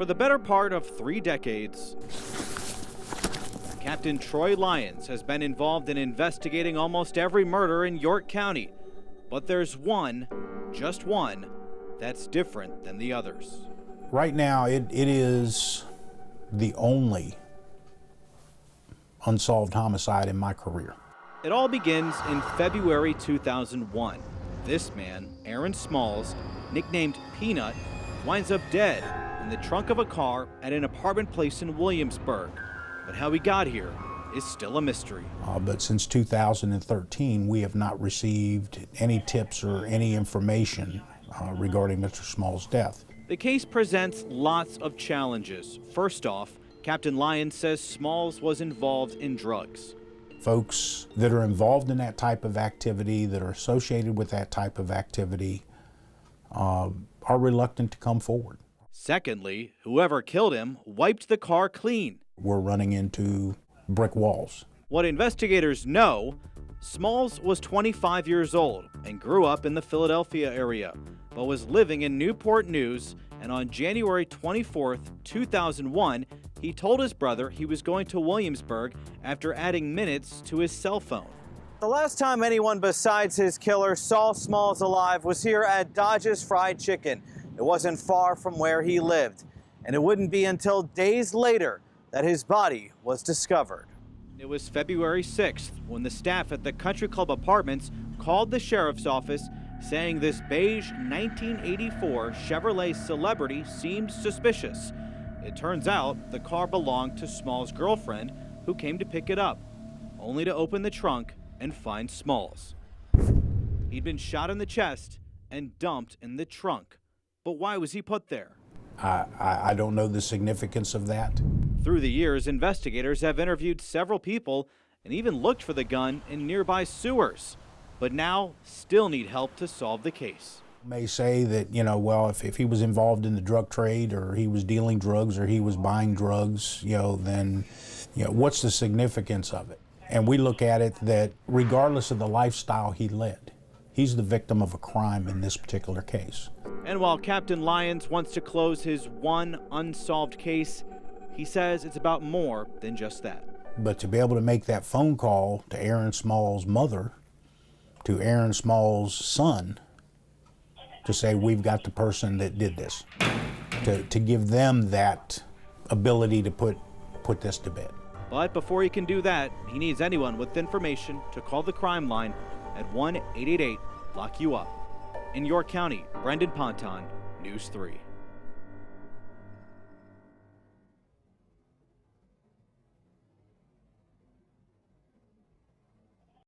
For the better part of 3 decades, Captain Troy Lyons has been involved in investigating almost every murder in York County. But there's one, just one, that's different than the others. Right now, it is the only unsolved homicide in my career. It all begins in February 2001. This man, Aaron Smalls, nicknamed Peanut, winds up dead in the trunk of a car at an apartment place in Williamsburg. But how he got here is still a mystery. But since 2013, we have not received any tips or any information regarding Mr. Smalls' death. The case presents lots of challenges. First off, Captain Lyons says Smalls was involved in drugs. Folks that are involved in that type of activity, that are associated with that type of activity, are reluctant to come forward. Secondly, whoever killed him wiped the car clean. We're running into brick walls. What investigators know, Smalls was 25 years old and grew up in the Philadelphia area, but was living in Newport News, and on January 24, 2001, he told his brother he was going to Williamsburg after adding minutes to his cell phone. The last time anyone besides his killer saw Smalls alive was here at Dodge's Fried Chicken. It wasn't far from where he lived, and it wouldn't be until days later that his body was discovered. It was February 6th when the staff at the Country Club Apartments called the sheriff's office saying this beige 1984 Chevrolet Celebrity seemed suspicious. It turns out the car belonged to Smalls' girlfriend, who came to pick it up, only to open the trunk and find Smalls. He'd been shot in the chest and dumped in the trunk. But why was he put there? I don't know the significance of that. Through the years, investigators have interviewed several people and even looked for the gun in nearby sewers, but now still need help to solve the case. May say that, well, if he was involved in the drug trade, or he was dealing drugs, or he was buying drugs, then, what's the significance of it? And we look at it that regardless of the lifestyle he led, he's the victim of a crime in this particular case. And while Captain Lyons wants to close his one unsolved case, he says it's about more than just that. But to be able to make that phone call to Aaron Smalls' mother, to Aaron Smalls' son, to say we've got the person that did this, to give them that ability to put this to bed. But before he can do that, he needs anyone with information to call the crime line at 1-888-LOCK-YOU-UP. In York County, Brendan Ponton, News 3.